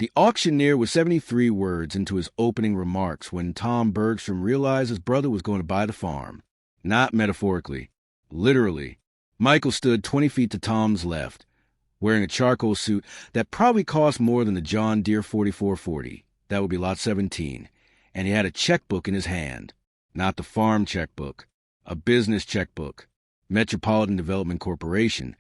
The auctioneer was 73 words into his opening remarks when Tom Bergstrom realized his brother was going to buy the farm. Not metaphorically, literally. Michael stood 20 feet to Tom's left, wearing a charcoal suit that probably cost more than the John Deere 4440. That would be lot 17. And he had a checkbook in his hand. Not the farm checkbook, a business checkbook. Metropolitan Development Corporation.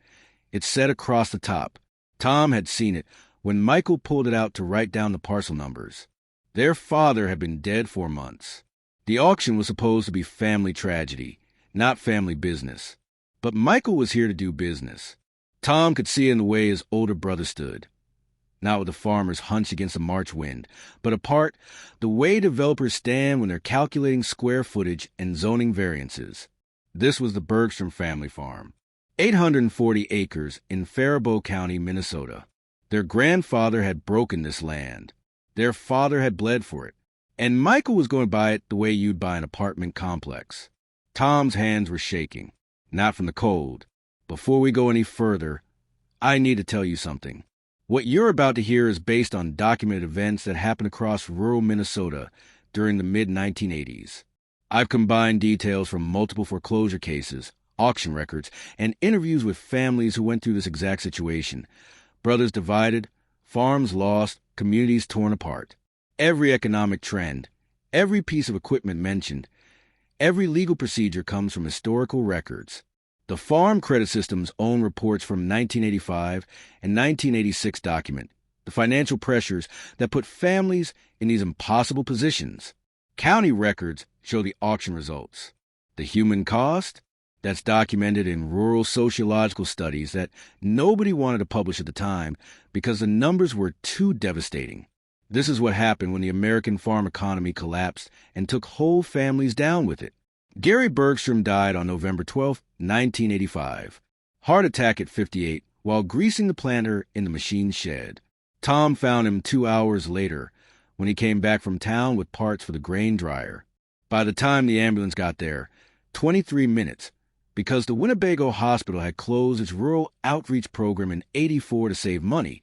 It said across the top. Tom had seen it when Michael pulled it out to write down the parcel numbers. Their father had been dead for months. The auction was supposed to be family tragedy, not family business. But Michael was here to do business. Tom could see in the way his older brother stood. Not with the farmers hunched against the March wind, but apart, the way developers stand when they're calculating square footage and zoning variances. This was the Bergstrom family farm. 840 acres in Faribault County, Minnesota. Their grandfather had broken this land. Their father had bled for it. And Michael was going to buy it the way you'd buy an apartment complex. Tom's hands were shaking, not from the cold. Before we go any further, I need to tell you something. What you're about to hear is based on documented events that happened across rural Minnesota during the mid-1980s. I've combined details from multiple foreclosure cases, auction records, and interviews with families who went through this exact situation. Brothers divided, farms lost, communities torn apart. Every economic trend, every piece of equipment mentioned, every legal procedure comes from historical records. The Farm Credit System's own reports from 1985 and 1986 document the financial pressures that put families in these impossible positions. County records show the auction results. The human cost? That's documented in rural sociological studies that nobody wanted to publish at the time because the numbers were too devastating. This is what happened when the American farm economy collapsed and took whole families down with it. Gary Bergstrom died on November 12, 1985. Heart attack at 58 while greasing the planter in the machine shed. Tom found him 2 hours later when he came back from town with parts for the grain dryer. By the time the ambulance got there, 23 minutes, because the Winnebago Hospital had closed its rural outreach program in '84 to save money.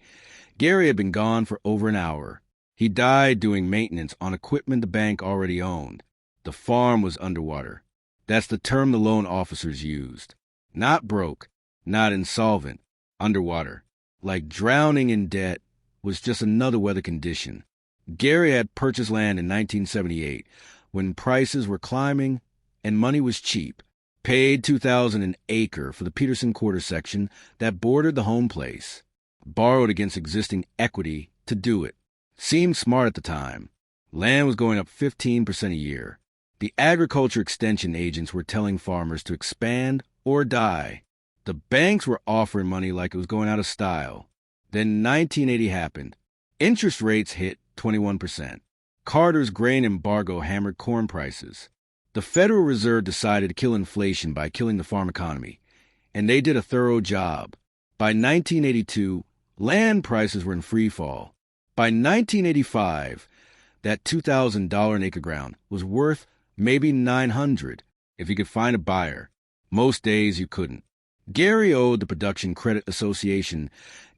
Gary had been gone for over an hour. He died doing maintenance on equipment the bank already owned. The farm was underwater. That's the term the loan officers used. Not broke, not insolvent, underwater. Like drowning in debt was just another weather condition. Gary had purchased land in 1978 when prices were climbing and money was cheap. Paid $2,000 an acre for the Peterson Quarter section that bordered the home place. Borrowed against existing equity to do it. Seemed smart at the time. Land was going up 15% a year. The agriculture extension agents were telling farmers to expand or die. The banks were offering money like it was going out of style. Then 1980 happened. Interest rates hit 21%. Carter's grain embargo hammered corn prices. The Federal Reserve decided to kill inflation by killing the farm economy, and they did a thorough job. By 1982, land prices were in free fall. By 1985, that $2,000 an acre ground was worth maybe $900 if you could find a buyer. Most days you couldn't. Gary owed the Production Credit Association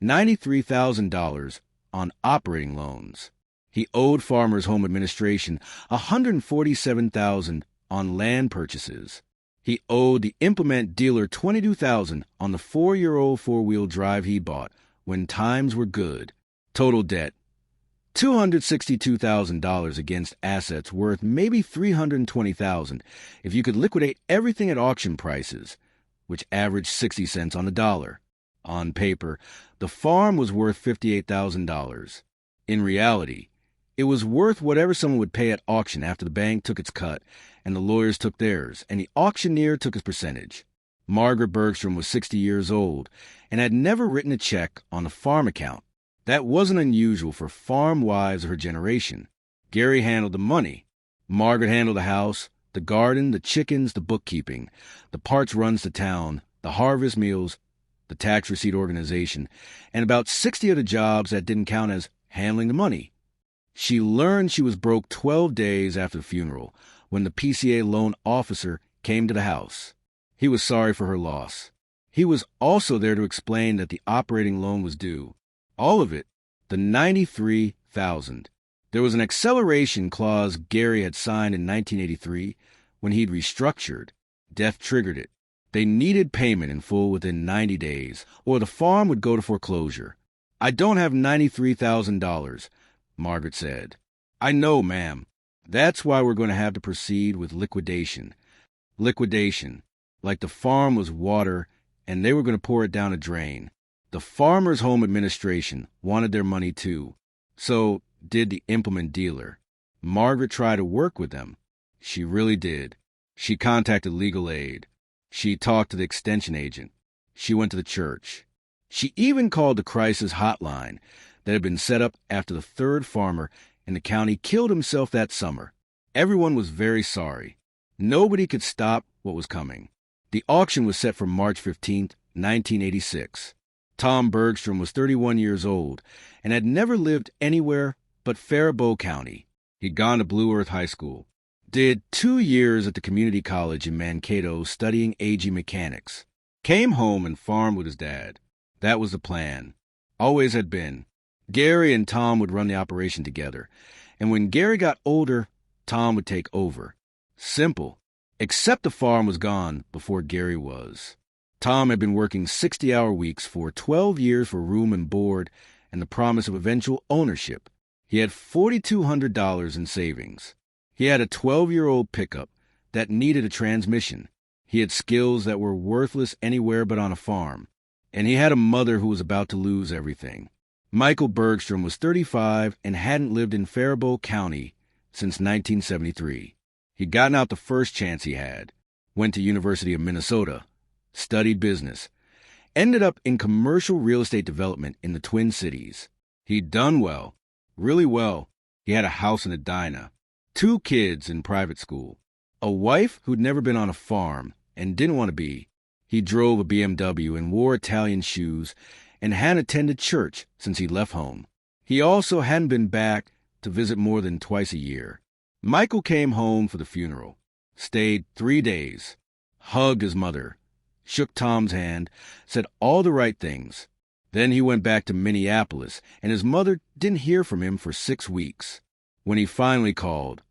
$93,000 on operating loans. He owed Farmers Home Administration $147,000 on land purchases. He owed the implement dealer $22,000 on the 4-year-old four-wheel drive he bought when times were good. Total debt, $262,000 against assets worth maybe $320,000 if you could liquidate everything at auction prices, which averaged 60 cents on the dollar. On paper, the farm was worth $58,000. In reality, it was worth whatever someone would pay at auction after the bank took its cut, and the lawyers took theirs, and the auctioneer took his percentage. Margaret Bergstrom was 60 years old and had never written a check on the farm account. That wasn't unusual for farm wives of her generation. Gary handled the money. Margaret handled the house, the garden, the chickens, the bookkeeping, the parts runs to town, the harvest meals, the tax receipt organization, and about 60 other jobs that didn't count as handling the money. She learned she was broke 12 days after the funeral when the PCA loan officer came to the house. He was sorry for her loss. He was also there to explain that the operating loan was due. All of it, the 93,000. There was an acceleration clause Gary had signed in 1983 when he'd restructured. Death triggered it. They needed payment in full within 90 days, or the farm would go to foreclosure. I don't have $93,000, Margaret said. I know, ma'am. That's why we're going to have to proceed with liquidation. Liquidation. Like the farm was water, and they were going to pour it down a drain. The Farmers Home Administration wanted their money too. So did the implement dealer. Margaret tried to work with them. She really did. She contacted legal aid. She talked to the extension agent. She went to the church. She even called the crisis hotline that had been set up after the third farmer in the county killed himself that summer. Everyone was very sorry. Nobody could stop what was coming. The auction was set for March 15, 1986. Tom Bergstrom was 31 years old and had never lived anywhere but Faribault County. He'd gone to Blue Earth High School. Did 2 years at the community college in Mankato studying AG mechanics. Came home and farmed with his dad. That was the plan. Always had been. Gary and Tom would run the operation together, and when Gary got older, Tom would take over. Simple. Except the farm was gone before Gary was. Tom had been working 60-hour weeks for 12 years for room and board and the promise of eventual ownership. He had $4,200 in savings. He had a 12-year-old pickup that needed a transmission. He had skills that were worthless anywhere but on a farm. And he had a mother who was about to lose everything. Michael Bergstrom was 35 and hadn't lived in Faribault County since 1973. He'd gotten out the first chance he had, went to University of Minnesota, studied business, ended up in commercial real estate development in the Twin Cities. He'd done well, really well. He had a house in Edina, 2 kids in private school, a wife who'd never been on a farm and didn't want to be. He drove a BMW and wore Italian shoes and hadn't attended church since he left home. He also hadn't been back to visit more than twice a year. Michael came home for the funeral, stayed 3 days, hugged his mother, shook Tom's hand, said all the right things. Then he went back to Minneapolis, and his mother didn't hear from him for 6 weeks. When he finally called,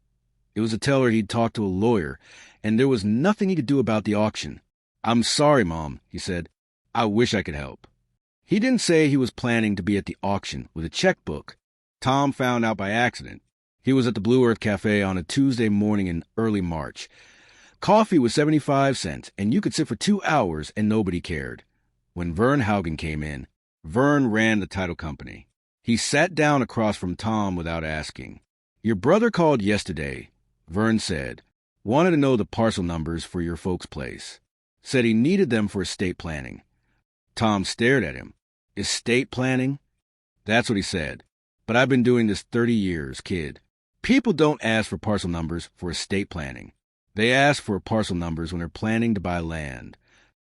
it was to tell her he'd talked to a lawyer, and there was nothing he could do about the auction. I'm sorry, Mom, he said. I wish I could help. He didn't say he was planning to be at the auction with a checkbook. Tom found out by accident. He was at the Blue Earth Cafe on a Tuesday morning in early March. Coffee was 75 cents, and you could sit for 2 hours and nobody cared. When Vern Haugen came in, Vern ran the title company. He sat down across from Tom without asking. Your brother called yesterday, Vern said. Wanted to know the parcel numbers for your folks' place. Said he needed them for estate planning. Tom stared at him. Estate planning? That's what he said. But I've been doing this 30 years, kid. People don't ask for parcel numbers for estate planning. They ask for parcel numbers when they're planning to buy land.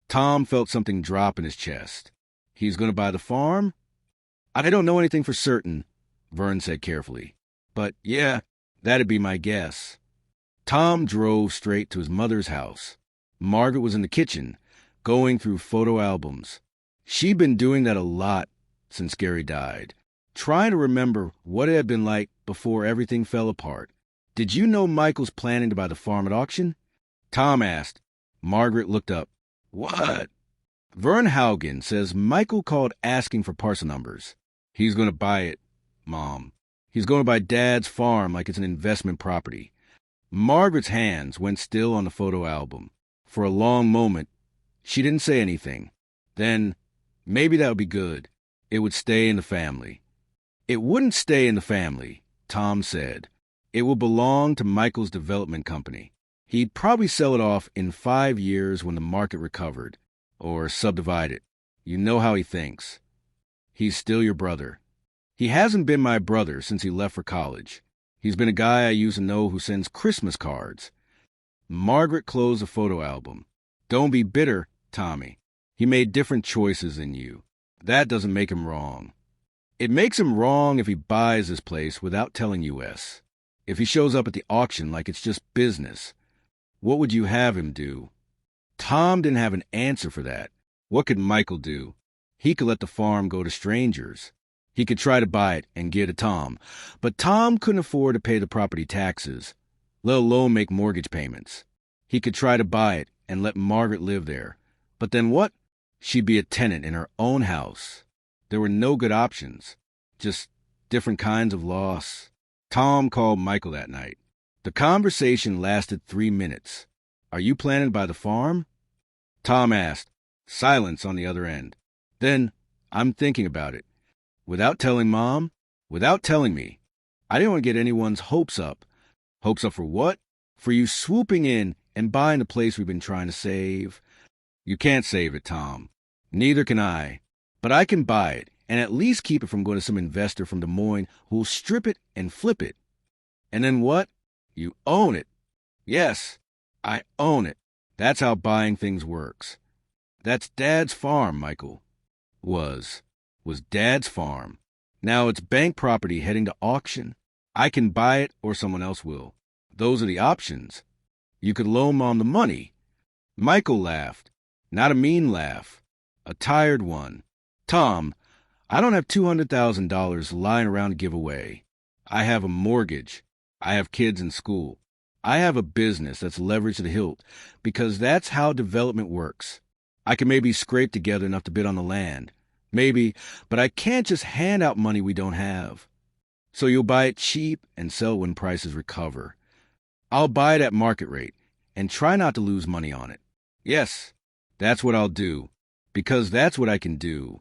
Tom felt something drop in his chest. He's going to buy the farm? I don't know anything for certain, Vern said carefully. But yeah, that'd be my guess. Tom drove straight to his mother's house. Margaret was in the kitchen, going through photo albums. She'd been doing that a lot since Gary died, trying to remember what it had been like before everything fell apart. Did you know Michael's planning to buy the farm at auction? Tom asked. Margaret looked up. What? Vern Haugen says Michael called asking for parcel numbers. He's going to buy it, Mom. He's going to buy Dad's farm like it's an investment property. Margaret's hands went still on the photo album. For a long moment, she didn't say anything. Then, maybe that would be good. It would stay in the family. It wouldn't stay in the family, Tom said. It will belong to Michael's development company. He'd probably sell it off in 5 years when the market recovered, or subdivide it. You know how he thinks. He's still your brother. He hasn't been my brother since he left for college. He's been a guy I used to know who sends Christmas cards. Margaret closed the photo album. Don't be bitter, Tommy. He made different choices than you. That doesn't make him wrong. It makes him wrong if he buys this place without telling US. If he shows up at the auction like it's just business. What would you have him do? Tom didn't have an answer for that. What could Michael do? He could let the farm go to strangers. He could try to buy it and give it to Tom, but Tom couldn't afford to pay the property taxes, let alone make mortgage payments. He could try to buy it and let Margaret live there, but then what? She'd be a tenant in her own house. There were no good options, just different kinds of loss. Tom called Michael that night. The conversation lasted 3 minutes. "Are you planning to buy the farm?" Tom asked. Silence on the other end. Then, "I'm thinking about it. Without telling Mom? Without telling me. I didn't want to get anyone's hopes up." "Hopes up for what?" "For you swooping in and buying the place we've been trying to save." "You can't save it, Tom. Neither can I. But I can buy it, and at least keep it from going to some investor from Des Moines who'll strip it and flip it." "And then what?" "You own it." "Yes, I own it. That's how buying things works." "That's Dad's farm, Michael." Was Dad's farm. Now it's bank property heading to auction. I can buy it or someone else will. Those are the options. You could loan Mom the money. Michael laughed. Not a mean laugh. A tired one. "Tom, I don't have $200,000 lying around to give away. I have a mortgage. I have kids in school. I have a business that's leveraged to the hilt because that's how development works. I can maybe scrape together enough to bid on the land. Maybe, but I can't just hand out money we don't have. So you'll buy it cheap and sell when prices recover. I'll buy it at market rate and try not to lose money on it. Yes, that's what I'll do, because that's what I can do."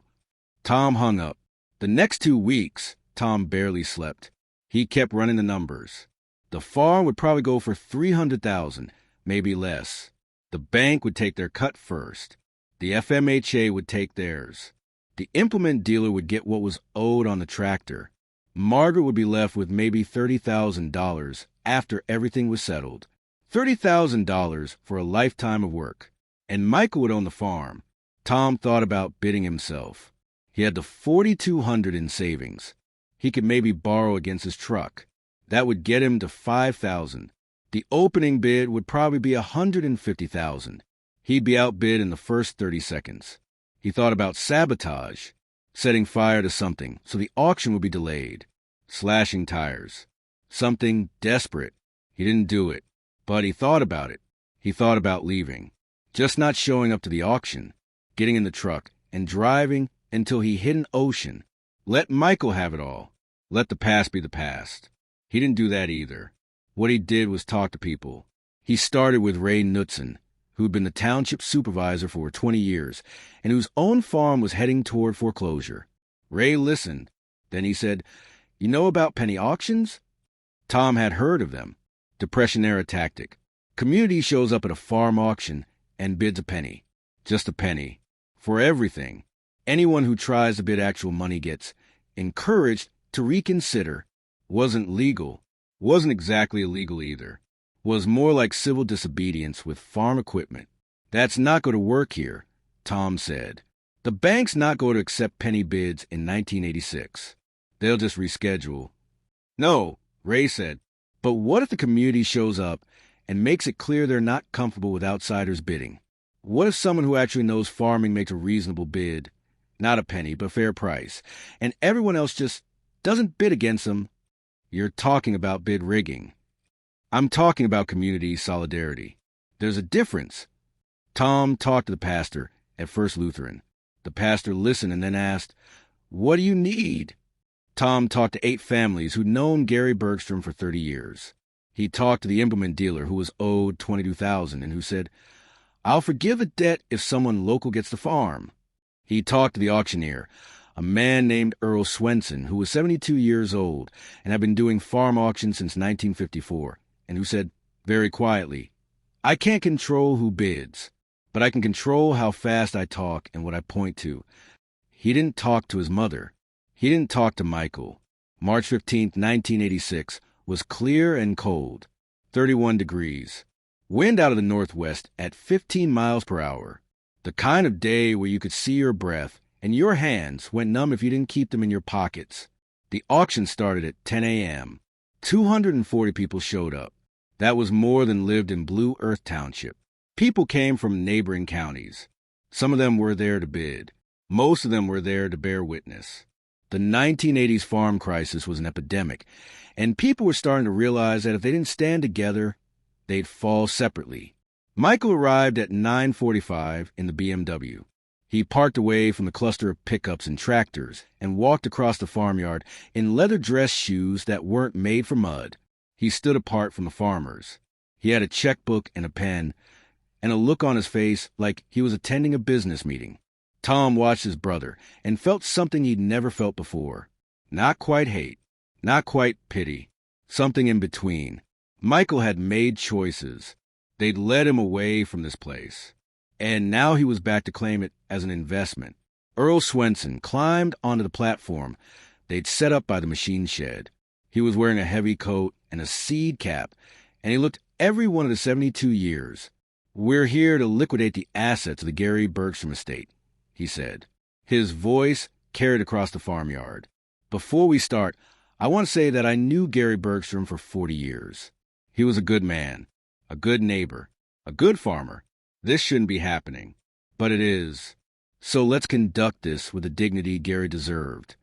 Tom hung up. The next 2 weeks, Tom barely slept. He kept running the numbers. The farm would probably go for $300,000, maybe less. The bank would take their cut first. The FMHA would take theirs. The implement dealer would get what was owed on the tractor. Margaret would be left with maybe $30,000 after everything was settled. $30,000 for a lifetime of work. And Michael would own the farm. Tom thought about bidding himself. He had the $4,200 in savings. He could maybe borrow against his truck. That would get him to $5,000. The opening bid would probably be $150,000. He'd be outbid in the first 30 seconds. He thought about sabotage, setting fire to something so the auction would be delayed, slashing tires, something desperate. He didn't do it, but he thought about it. He thought about leaving, just not showing up to the auction, getting in the truck and driving until he hit an ocean. Let Michael have it all. Let the past be the past. He didn't do that either. What he did was talk to people. He started with Ray Knutson, who'd been the township supervisor for 20 years and whose own farm was heading toward foreclosure. Ray listened. Then he said, "You know about penny auctions?" Tom had heard of them. Depression-era tactic. Community shows up at a farm auction and bids a penny. Just a penny. For everything. Anyone who tries to bid actual money gets encouraged to reconsider. Wasn't legal. Wasn't exactly illegal either. Was more like civil disobedience with farm equipment. "That's not going to work here," Tom said. "The bank's not going to accept penny bids in 1986. They'll just reschedule." "No," Ray said. "But what if the community shows up and makes it clear they're not comfortable with outsiders bidding? What if someone who actually knows farming makes a reasonable bid, not a penny, but fair price, and everyone else just doesn't bid against them?" "You're talking about bid rigging." "I'm talking about community solidarity. There's a difference." Tom talked to the pastor at First Lutheran. The pastor listened and then asked, "What do you need?" Tom talked to 8 families who'd known Gary Bergstrom for 30 years. He talked to the implement dealer who was owed $22,000 and who said, "I'll forgive the debt if someone local gets the farm." He talked to the auctioneer, a man named Earl Swenson, who was 72 years old and had been doing farm auctions since 1954, and who said, very quietly, "I can't control who bids, but I can control how fast I talk and what I point to." He didn't talk to his mother. He didn't talk to Michael. March 15th, 1986, was clear and cold, 31 degrees. Wind out of the northwest at 15 miles per hour. The kind of day where you could see your breath and your hands went numb if you didn't keep them in your pockets. The auction started at 10 a.m. 240 people showed up. That was more than lived in Blue Earth Township. People came from neighboring counties. Some of them were there to bid. Most of them were there to bear witness. The 1980s farm crisis was an epidemic, and people were starting to realize that if they didn't stand together, they'd fall separately. Michael arrived at 9:45 in the BMW. He parked away from the cluster of pickups and tractors and walked across the farmyard in leather dress shoes that weren't made for mud. He stood apart from the farmers. He had a checkbook and a pen, and a look on his face like he was attending a business meeting. Tom watched his brother and felt something he'd never felt before. Not quite hate, not quite pity, something in between. Michael had made choices. They'd led him away from this place. And now he was back to claim it as an investment. Earl Swenson climbed onto the platform they'd set up by the machine shed. He was wearing a heavy coat and a seed cap, and he looked every one of the 72 years. "We're here to liquidate the assets of the Gary Bergstrom estate," he said. His voice carried across the farmyard. "Before we start, I want to say that I knew Gary Bergstrom for 40 years. He was a good man, a good neighbor, a good farmer. This shouldn't be happening, but it is. So let's conduct this with the dignity Gary deserved."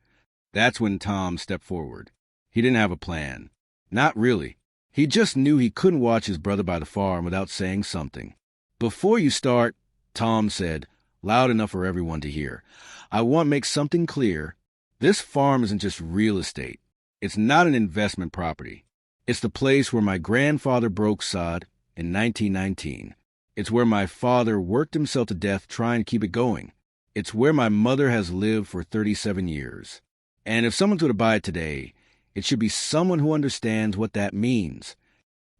That's when Tom stepped forward. He didn't have a plan. Not really. He just knew he couldn't watch his brother by the farm without saying something. "Before you start," Tom said, loud enough for everyone to hear, "I want to make something clear. This farm isn't just real estate. It's not an investment property. It's the place where my grandfather broke sod in 1919. It's where my father worked himself to death trying to keep it going. It's where my mother has lived for 37 years. And if someone's going to buy it today, it should be someone who understands what that means."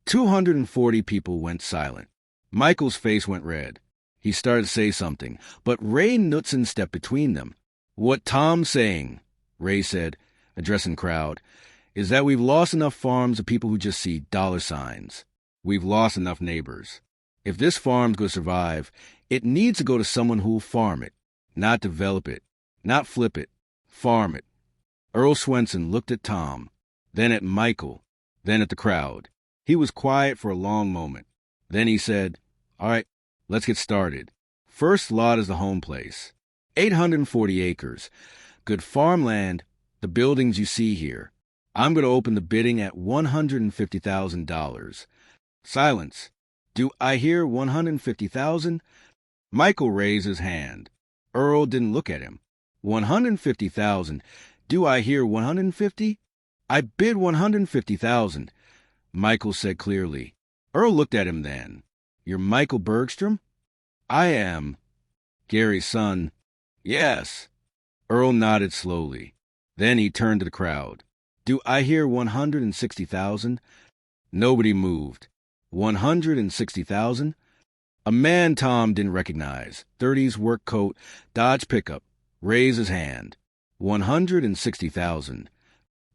240 people went silent. Michael's face went red. He started to say something, but Ray Knutson stepped between them. "What Tom's saying," Ray said, addressing the crowd, "is that we've lost enough farms of people who just see dollar signs. We've lost enough neighbors. If this farm's going to survive, it needs to go to someone who'll farm it, not develop it, not flip it, farm it." Earl Swenson looked at Tom, then at Michael, then at the crowd. He was quiet for a long moment. Then he said, "All right, let's get started. First lot is the home place. 840 acres. Good farmland, the buildings you see here. I'm going to open the bidding at $150,000. Silence. Do I hear 150,000? Michael raised his hand. Earl didn't look at him. 150,000. Do I hear 150? I bid 150,000. Michael said clearly. Earl looked at him then. You're Michael Bergstrom? I am. Gary's son. Yes. Earl nodded slowly. Then he turned to the crowd. Do I hear 160,000? Nobody moved. 160,000? A man Tom didn't recognize, 30s work coat, Dodge pickup, raised his hand. 160,000.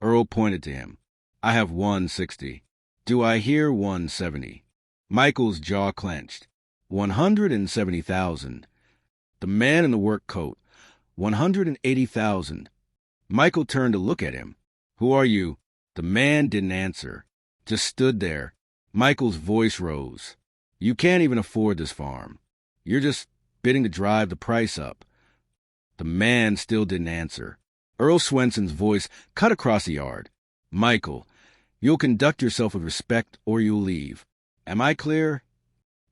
Earl pointed to him. I have 160. Do I hear 170? Michael's jaw clenched. 170,000. The man in the work coat. 180,000. Michael turned to look at him. Who are you? The man didn't answer. Just stood there. Michael's voice rose. You can't even afford this farm. You're just bidding to drive the price up. The man still didn't answer. Earl Swenson's voice cut across the yard. Michael, you'll conduct yourself with respect or you'll leave. Am I clear?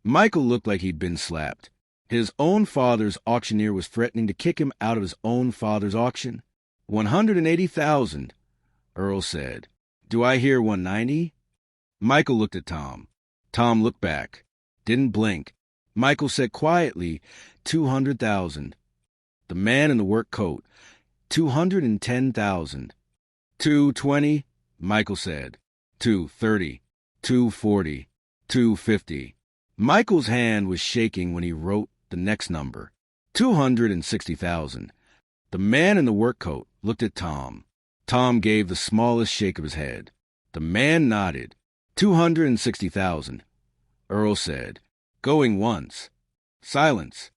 Michael looked like he'd been slapped. His own father's auctioneer was threatening to kick him out of his own father's auction. 180,000, Earl said. Do I hear 190? Michael looked at Tom. Tom looked back. Didn't blink. Michael said quietly, 200,000. The man in the work coat, 210,000. 220, Michael said. 230, 240, 250. Michael's hand was shaking when he wrote the next number, 260,000. The man in the work coat looked at Tom. Tom gave the smallest shake of his head. The man nodded. 260,000. Earl said, going once. Silence.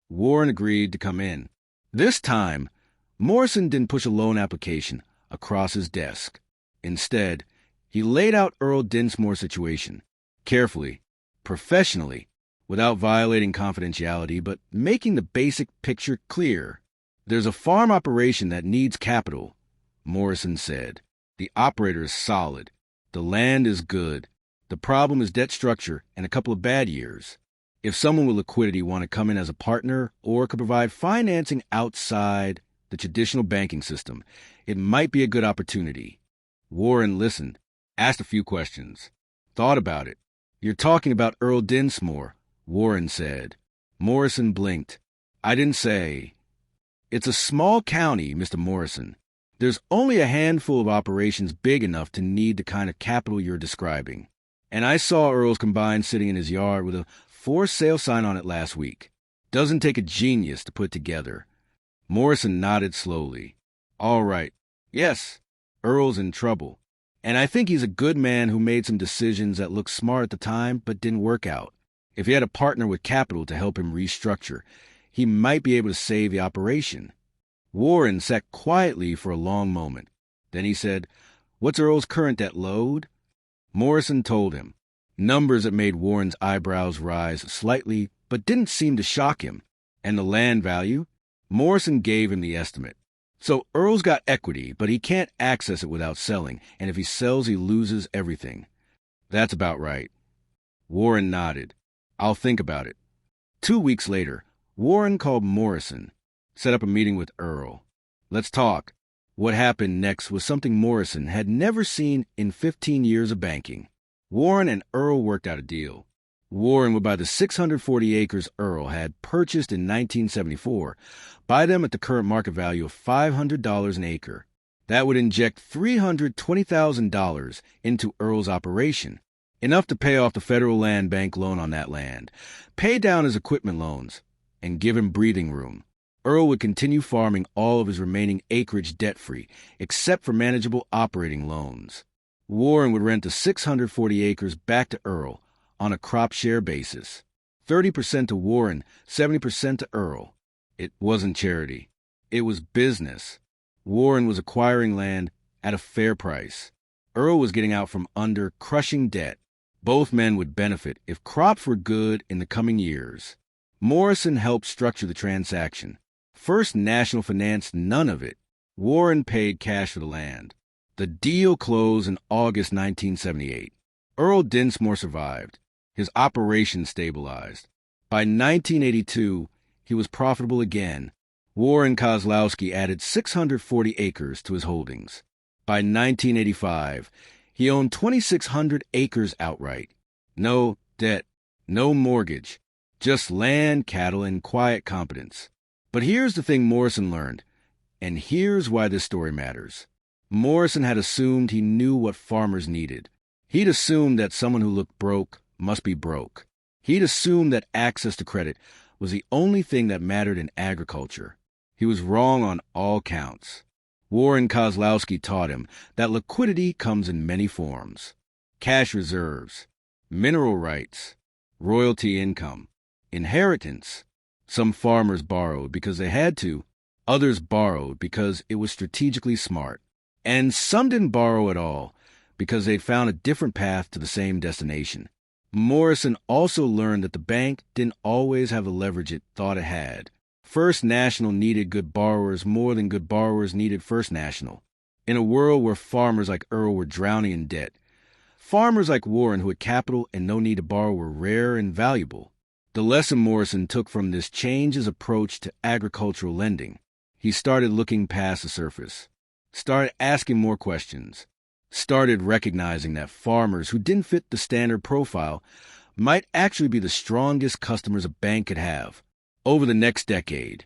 Warren agreed to come in. This time, Morrison didn't push a loan application across his desk. Instead, he laid out Earl Dinsmore's situation, carefully, professionally, without violating confidentiality, but making the basic picture clear. There's a farm operation that needs capital, Morrison said. The operator is solid. The land is good. The problem is debt structure and a couple of bad years. If someone with liquidity want to come in as a partner or could provide financing outside the traditional banking system, it might be a good opportunity. Warren listened, asked a few questions, thought about it. You're talking about Earl Dinsmore, Warren said. Morrison blinked. I didn't say. It's a small county, Mr. Morrison. There's only a handful of operations big enough to need the kind of capital you're describing. And I saw Earl's combine sitting in his yard with a for sale sign on it last week. Doesn't take a genius to put together. Morrison nodded slowly. All right. Yes, Earl's in trouble. And I think he's a good man who made some decisions that looked smart at the time but didn't work out. If he had a partner with capital to help him restructure, he might be able to save the operation. Warren sat quietly for a long moment. Then he said, What's Earl's current debt load? Morrison told him. Numbers that made Warren's eyebrows rise slightly but didn't seem to shock him. And the land value? Morrison gave him the estimate. So Earl's got equity, but he can't access it without selling, and if he sells, he loses everything. That's about right. Warren nodded. I'll think about it. 2 weeks later, Warren called Morrison, set up a meeting with Earl. Let's talk. What happened next was something Morrison had never seen in 15 years of banking. Warren and Earl worked out a deal. Warren would buy the 640 acres Earl had purchased in 1974, buy them at the current market value of $500 an acre. That would inject $320,000 into Earl's operation, enough to pay off the federal land bank loan on that land, pay down his equipment loans, and give him breathing room. Earl would continue farming all of his remaining acreage debt-free, except for manageable operating loans. Warren would rent the 640 acres back to Earl on a crop share basis. 30% to Warren, 70% to Earl. It wasn't charity. It was business. Warren was acquiring land at a fair price. Earl was getting out from under crushing debt. Both men would benefit if crops were good in the coming years. Morrison helped structure the transaction. First National financed none of it. Warren paid cash for the land. The deal closed in August 1978. Earl Dinsmore survived. His operation stabilized. By 1982, he was profitable again. Warren Kozlowski added 640 acres to his holdings. By 1985, he owned 2,600 acres outright. No debt, no mortgage, just land, cattle, and quiet competence. But here's the thing Morrison learned, and here's why this story matters. Morrison had assumed he knew what farmers needed. He'd assumed that someone who looked broke must be broke. He'd assumed that access to credit was the only thing that mattered in agriculture. He was wrong on all counts. Warren Kozlowski taught him that liquidity comes in many forms. Cash reserves, mineral rights, royalty income, inheritance. Some farmers borrowed because they had to. Others borrowed because it was strategically smart. And some didn't borrow at all because they'd found a different path to the same destination. Morrison also learned that the bank didn't always have the leverage it thought it had. First National needed good borrowers more than good borrowers needed First National. In a world where farmers like Earl were drowning in debt, farmers like Warren who had capital and no need to borrow were rare and valuable. The lesson Morrison took from this changed his approach to agricultural lending. He started looking past the surface, started asking more questions, started recognizing that farmers who didn't fit the standard profile might actually be the strongest customers a bank could have. Over the next decade,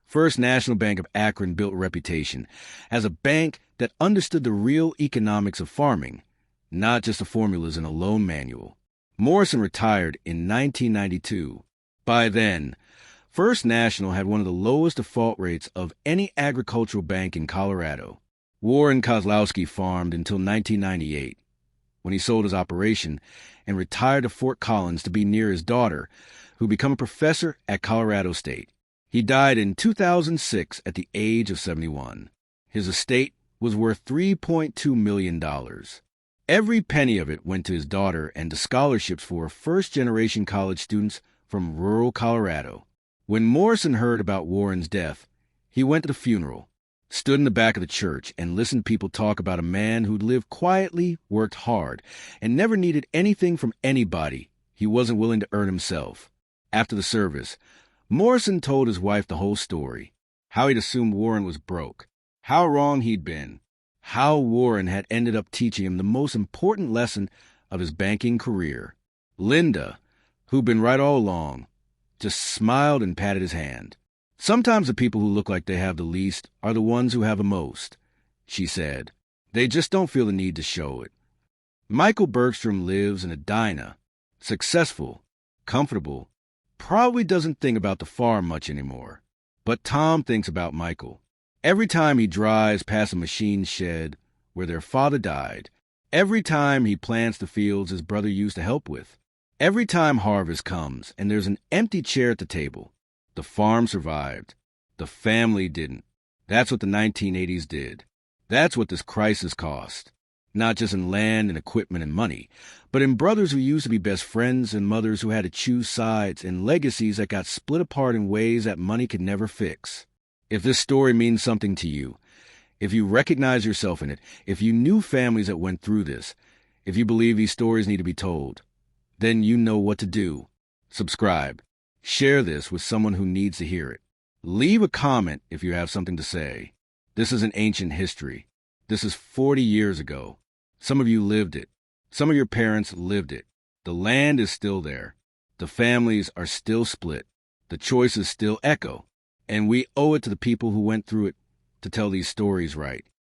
First National Bank of Akron built a reputation as a bank that understood the real economics of farming, not just the formulas in a loan manual. Morrison retired in 1992. By then, First National had one of the lowest default rates of any agricultural bank in Colorado. Warren Kozlowski farmed until 1998, when he sold his operation and retired to Fort Collins to be near his daughter, who became a professor at Colorado State. He died in 2006 at the age of 71. His estate was worth $3.2 million. Every penny of it went to his daughter and to scholarships for first-generation college students from rural Colorado. When Morrison heard about Warren's death, he went to the funeral. stood in the back of the church and listened to people talk about a man who'd lived quietly, worked hard, and never needed anything from anybody he wasn't willing to earn himself. After the service, Morrison told his wife the whole story, how he'd assumed Warren was broke, how wrong he'd been, how Warren had ended up teaching him the most important lesson of his banking career. Linda, who'd been right all along, just smiled and patted his hand. Sometimes the people who look like they have the least are the ones who have the most, she said. They just don't feel the need to show it. Michael Bergstrom lives in Edina, successful, comfortable, probably doesn't think about the farm much anymore. But Tom thinks about Michael. Every time he drives past a machine shed where their father died, every time he plants the fields his brother used to help with, every time harvest comes and there's an empty chair at the table, the farm survived. The family didn't. That's what the 1980s did. That's what this crisis cost. Not just in land and equipment and money, but in brothers who used to be best friends and mothers who had to choose sides and legacies that got split apart in ways that money could never fix. If this story means something to you, if you recognize yourself in it, if you knew families that went through this, if you believe these stories need to be told, then you know what to do. Subscribe. Share this with someone who needs to hear it. Leave a comment if you have something to say. This is an ancient history. This is 40 years ago. Some of you lived it. Some of your parents lived it. The land is still there. The families are still split. The choices still echo. And we owe it to the people who went through it to tell these stories right.